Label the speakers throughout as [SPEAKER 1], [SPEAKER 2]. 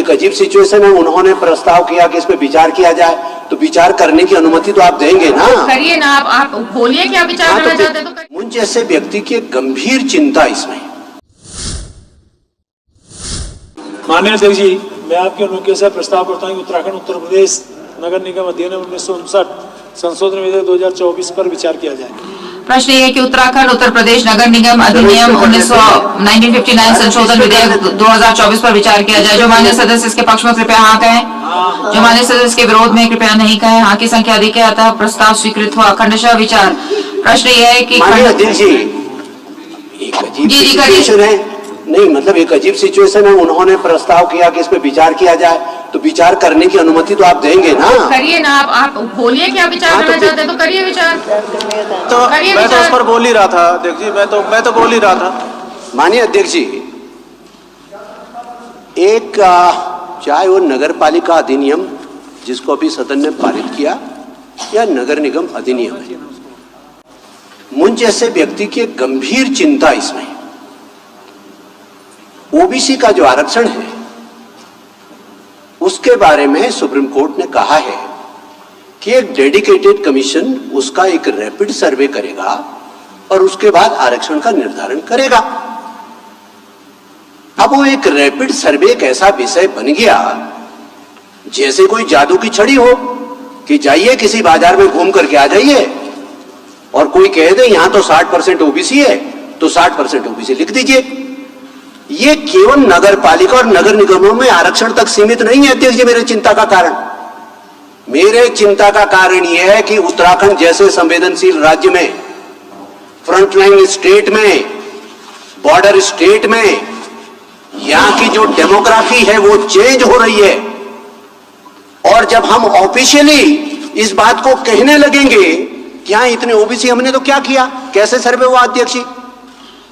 [SPEAKER 1] एक अजीब सिचुएशन है। उन्होंने प्रस्ताव किया कि इस पे विचार किया जाए, तो विचार करने की अनुमति तो आप देंगे ना?
[SPEAKER 2] करिए ना, आप बोलिए कि आप विचार करना चाहते हैं तो
[SPEAKER 1] मुझ जैसे व्यक्ति की गंभीर चिंता इसमें।
[SPEAKER 3] माननीय अध्यक्ष जी, मैं आपके अनुज्ञा से प्रस्ताव करता हूँ कि उत्तराखंड उत्तर प्रदेश नगर निगम अधिनियम 1959 संशोधन विधेयक 2024 पर विचार किया जाए।
[SPEAKER 2] प्रश्न ये है कि उत्तराखंड उत्तर प्रदेश नगर निगम अधिनियम 1959 संशोधन विधेयक 2024 पर विचार किया जाए। जो माननीय सदस्य इसके पक्ष में कृपया हाँ कहें, जो माननीय सदस्य के विरोध में कृपया नहीं कहें। हाँ की संख्या अधिक है, अतः प्रस्ताव स्वीकृत हुआ। खंडशः विचार। प्रश्न यह है कि
[SPEAKER 1] नहीं, मतलब एक अजीब सिचुएशन है। उन्होंने प्रस्ताव किया कि इस पे विचार किया जाए, तो विचार करने की अनुमति तो आप देंगे ना?
[SPEAKER 2] करिए ना, आप बोलिए कि आप विचार करना चाहते हैं तो करिए विचार।
[SPEAKER 4] तो मैं तो उस पर बोल ही रहा था अध्यक्ष जी, मैं तो बोल ही रहा था।
[SPEAKER 1] माननीय अध्यक्ष जी, एक चाहे वो नगर पालिका अधिनियम जिसको अभी सदन ने पारित किया या नगर निगम अधिनियम है, मुझ जैसे व्यक्ति की गंभीर चिंता इसमें। ओबीसी का जो आरक्षण है उसके बारे में सुप्रीम कोर्ट ने कहा है कि एक डेडिकेटेड कमीशन उसका एक रैपिड सर्वे करेगा और उसके बाद आरक्षण का निर्धारण करेगा। अब वो एक रैपिड सर्वे एक ऐसा विषय बन गया जैसे कोई जादू की छड़ी हो कि जाइए किसी बाजार में घूम करके आ जाइए और कोई कह दे यहां तो 60% ओबीसी है तो 60% ओबीसी लिख दीजिए। ये केवल नगर पालिका और नगर निगमों में आरक्षण तक सीमित नहीं है अध्यक्ष जी। मेरे चिंता का कारण यह है कि उत्तराखंड जैसे संवेदनशील राज्य में, फ्रंटलाइन स्टेट में, बॉर्डर स्टेट में, यहां की जो डेमोग्राफी है वो चेंज हो रही है। और जब हम ऑफिशियली इस बात को कहने लगेंगे कि यहां इतने ओबीसी, हमने तो क्या किया? कैसे सर्वे हुआ अध्यक्ष जी?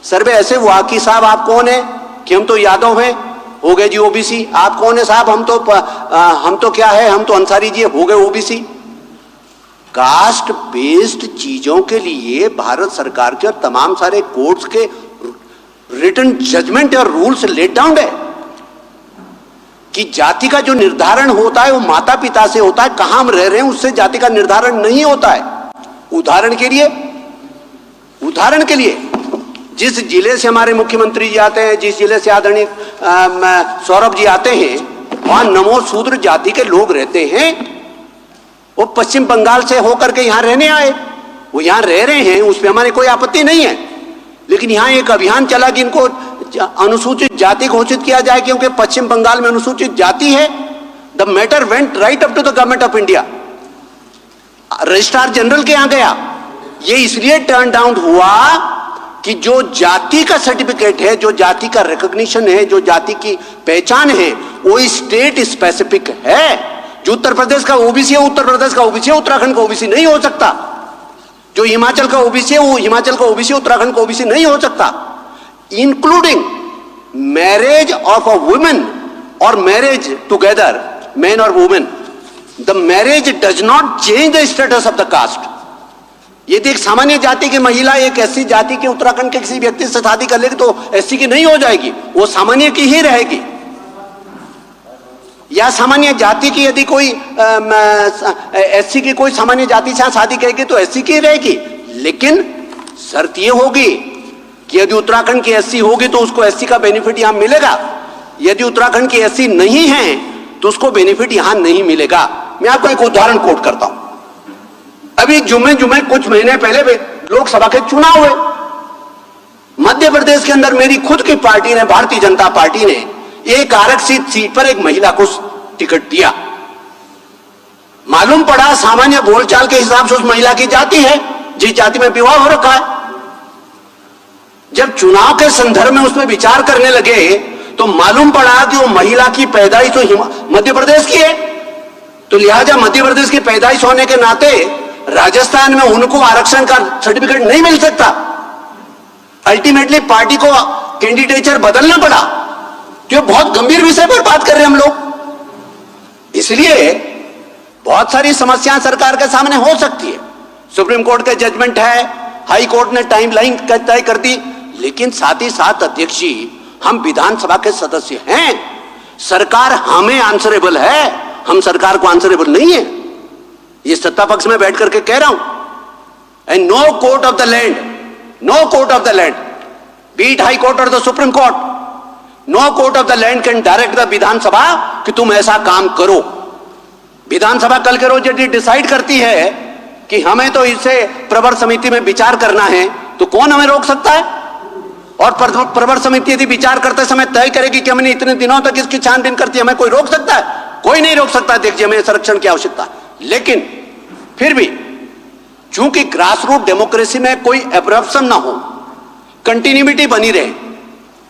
[SPEAKER 1] सर्वे ऐसे हुआ कि साहब आप कौन है? कि हम तो यादव हैं, हो गए जी ओबीसी। आप कौन है साहब? हम तो क्या है? हम तो अंसारी जी, हो गए ओबीसी। कास्ट बेस्ड चीजों के लिए भारत सरकार के और तमाम सारे कोर्ट्स के रिटन जजमेंट और रूल्स लेट डाउन है कि जाति का जो निर्धारण होता है वो माता पिता से होता है, कहां हम रह रहे हैं उससे जाति का निर्धारण नहीं होता है। उदाहरण के लिए जिस जिले से हमारे मुख्यमंत्री जी आते हैं, जिस जिले से आदरणीय सौरभ जी आते हैं, वहां नमो शूद्र जाति के लोग रहते हैं। वो पश्चिम बंगाल से होकर के यहां रहने आए, वो यहां रह रहे हैं, उस पर हमारी कोई आपत्ति नहीं है। लेकिन यहां एक अभियान चला कि इनको अनुसूचित जाति घोषित किया जाए क्योंकि पश्चिम बंगाल में अनुसूचित जाति है। The matter went right up to the government of India, registrar general के यहां गया। ये इसलिए टर्न डाउन हुआ कि जो जाति का सर्टिफिकेट है, जो जाति का रिकॉग्निशन है, जो जाति की पहचान है, वो स्टेट स्पेसिफिक है। जो उत्तर प्रदेश का ओबीसी है, उत्तर प्रदेश का ओबीसी है, उत्तराखंड का ओबीसी नहीं हो सकता। जो हिमाचल का ओबीसी है, वो हिमाचल का ओबीसी, उत्तराखंड का ओबीसी नहीं हो सकता। Including marriage of a women और मैरिज टुगेदर, मैन और women, the marriage does not change the status of the caste. यदि एक सामान्य जाति की महिला एक एससी जाति के उत्तराखंड के किसी व्यक्ति से शादी कर लेगी तो एससी की नहीं हो जाएगी, वो सामान्य की ही रहेगी। या सामान्य जाति की यदि कोई एससी की कोई सामान्य जाति से शादी करेगी तो एससी की रहेगी। लेकिन शर्त ये होगी कि यदि उत्तराखंड की एससी होगी तो उसको एससी का बेनिफिट यहां मिलेगा, यदि उत्तराखंड की एससी नहीं है तो उसको बेनिफिट यहां नहीं मिलेगा। मैं आपको एक उदाहरण कोट करता हूं। अभी जुमे कुछ महीने पहले लोकसभा के चुनाव हुए। मध्य प्रदेश के अंदर मेरी खुद की पार्टी ने, भारतीय जनता पार्टी ने, एक आरक्षित सीट पर एक महिला को टिकट दिया। मालूम पड़ा सामान्य बोलचाल के हिसाब से उस महिला की जाति है, जिस जाति में विवाह हो रखा है। जब चुनाव के संदर्भ में उसमें विचार करने लगे तो मालूम पड़ा कि वो महिला की पैदाइश तो मध्य प्रदेश की है, तो लिहाजा मध्य प्रदेश की पैदाइश होने के नाते राजस्थान में उनको आरक्षण का सर्टिफिकेट नहीं मिल सकता। अल्टीमेटली पार्टी को कैंडिडेचर बदलना पड़ा। तो बहुत गंभीर विषय पर बात कर रहे हैं हम लोग। इसलिए बहुत सारी समस्याएं सरकार के सामने हो सकती है। सुप्रीम कोर्ट का जजमेंट है, हाई कोर्ट ने टाइमलाइन तय कर दी, लेकिन साथ ही साथ अध्यक्ष जी, हम विधानसभा के सदस्य हैं। सरकार हमें आंसरेबल है, हम सरकार को आंसरेबल नहीं है। ये सत्ता पक्ष में बैठ करके कह रहा हूं। And no court of the land, no court of the land, be it high court और the supreme court, no court of the land can direct the Vidhan Sabha कि तुम ऐसा काम करो। विधानसभा कल के रोज यदि डिसाइड करती है कि हमें तो इसे प्रवर समिति में विचार करना है, तो कौन हमें रोक सकता है? और प्रवर समिति यदि विचार करते समय तय करेगी कि हमने इतने दिनों तक इसकी छानबीन करती है, हमें कोई रोक सकता है? कोई नहीं रोक सकता। देखिए, हमें संरक्षण की आवश्यकता है। लेकिन फिर भी चूंकि ग्रास रूट डेमोक्रेसी में कोई एब्रप्शन ना हो, कंटिन्यूटी बनी रहे,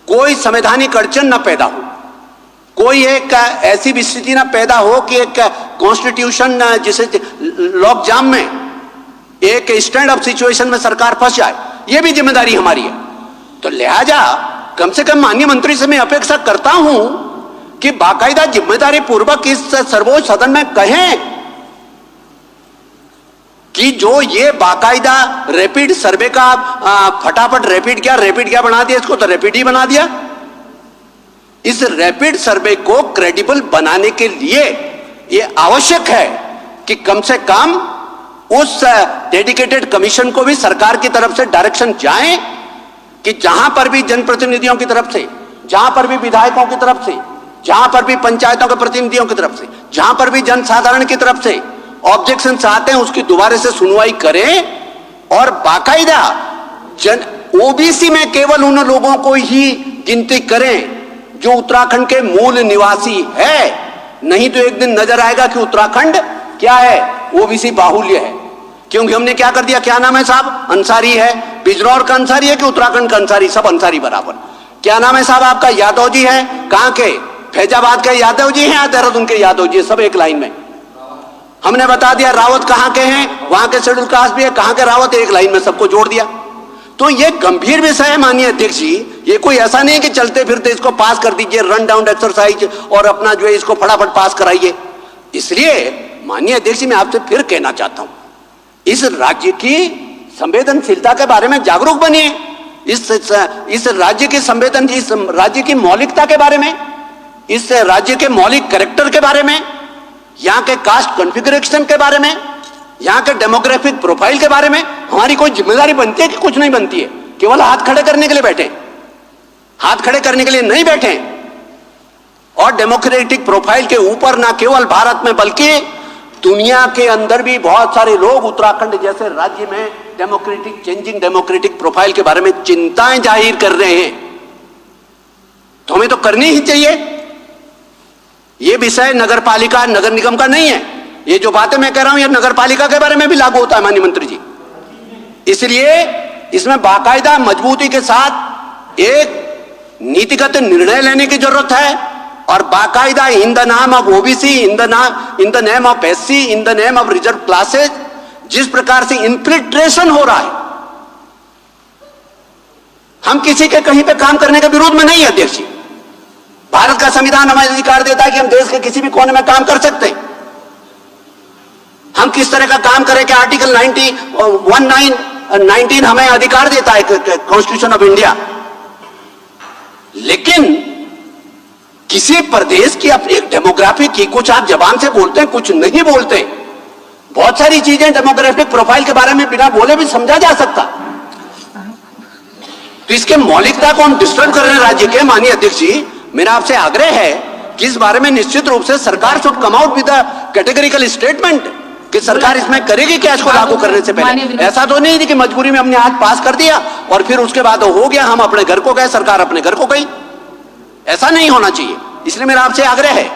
[SPEAKER 1] कोई संवैधानिक अड़चन ना पैदा हो, कोई एक ऐसी स्थिति ना पैदा हो कि एक कॉन्स्टिट्यूशन जिसे लॉक जाम में एक स्टैंड अप सिचुएशन में सरकार फंस जाए, यह भी जिम्मेदारी हमारी है। तो लिहाजा कम से कम माननीय मंत्री से मैं अपेक्षा करता हूं कि बाकायदा जिम्मेदारी पूर्वक इस सर्वोच्च सदन में कहें कि जो ये बाकायदा रैपिड सर्वे का फटाफट रैपिड क्या बना दिया, इसको तो रैपिड ही बना दिया। इस रैपिड सर्वे को क्रेडिबल बनाने के लिए यह आवश्यक है कि कम से कम उस डेडिकेटेड कमीशन को भी सरकार की तरफ से डायरेक्शन जाए कि जहां पर भी जनप्रतिनिधियों की तरफ से, जहां पर भी विधायकों की तरफ से, जहां पर भी पंचायतों के प्रतिनिधियों की तरफ से, जहां पर भी जनसाधारण की तरफ से ऑब्जेक्शन आते हैं, उसकी दोबारा से सुनवाई करें और बाकायदा ओबीसी में केवल उन लोगों को ही गिनती करें जो उत्तराखंड के मूल निवासी है। नहीं तो एक दिन नजर आएगा कि उत्तराखंड क्या है, ओबीसी बाहुल्य है। क्योंकि हमने क्या कर दिया, क्या नाम है साहब, अंसारी है, बिजनौर का अंसारी है कि उत्तराखंड का अंसारी, सब अंसारी बराबर। क्या नाम है साहब आपका, यादव जी है, कहां के, फैजाबाद के यादव जी हैं या देहरादून के यादव जी, सब एक लाइन में। हमने बता दिया रावत कहां के हैं, वहां के शेड्यूल कास्ट भी है, कहां के रावत, एक लाइन में सबको जोड़ दिया। तो ये गंभीर विषय है माननीय अध्यक्ष जी, ये कोई ऐसा नहीं कि चलते फिरते इसको पास कर दीजिए, रन डाउन एक्सरसाइज और अपना जो है इसको फटाफट पास कराइए। इसलिए माननीय अध्यक्ष जी, मैं आपसे फिर कहना चाहता हूं, इस राज्य की संवेदनशीलता के बारे में जागरूक बनिए, इस राज्य की इस राज्य की मौलिकता के बारे में, इस राज्य के मौलिक कैरेक्टर के बारे में, यहां के कास्ट कॉन्फ़िगरेशन के बारे में, यहां के डेमोग्राफिक प्रोफाइल के बारे में हमारी कोई जिम्मेदारी बनती है कि कुछ नहीं बनती है? केवल हाथ खड़े करने के लिए बैठे, हाथ खड़े करने के लिए नहीं बैठे। और डेमोक्रेटिक प्रोफाइल के ऊपर ना केवल भारत में बल्कि दुनिया के अंदर भी बहुत सारे लोग उत्तराखंड जैसे राज्य में डेमोक्रेटिक चेंजिंग डेमोक्रेटिक प्रोफाइल के बारे में चिंताएं जाहिर कर रहे हैं। तो हमें तो करनी ही चाहिए। यह विषय नगर पालिका नगर निगम का नहीं है। ये जो बातें मैं कह रहा हूं ये नगर पालिका के बारे में भी लागू होता है माननीय मंत्री जी। इसलिए इसमें बाकायदा मजबूती के साथ एक नीतिगत निर्णय लेने की जरूरत है और बाकायदा इन द नाम of OBC, in the name of SC, in the name of reserve classes जिस प्रकार से इन्फिल्ट्रेशन हो रहा है, हम किसी के कहीं पे काम करने के विरोध में नहीं है अध्यक्ष जी। भारत का संविधान हमें अधिकार देता है कि हम देश के किसी भी कोने में काम कर सकते हैं। हम किस तरह का काम करें कि आर्टिकल 19 हमें अधिकार देता है कॉन्स्टिट्यूशन ऑफ इंडिया। लेकिन किसी प्रदेश की अपनी डेमोग्राफी की कुछ आप जबान से बोलते हैं, कुछ नहीं बोलते। बहुत सारी चीजें डेमोग्राफिक प्रोफाइल के बारे में बिना बोले भी समझा जा सकता। तो इसके मौलिकता को हम डिस्टर्ब कर रहे हैं राज्य के। माननीय अध्यक्ष जी, मेरा आपसे आग्रह है कि इस बारे में निश्चित रूप से सरकार should come out with a categorical statement कि सरकार इसमें करेगी क्या इसको लागू करने से पहले। ऐसा तो नहीं थी कि मजबूरी में हमने आज पास कर दिया और फिर उसके बाद हो गया, हम अपने घर को गए, सरकार अपने घर को गई। ऐसा नहीं होना चाहिए। इसलिए मेरा आपसे आग्रह है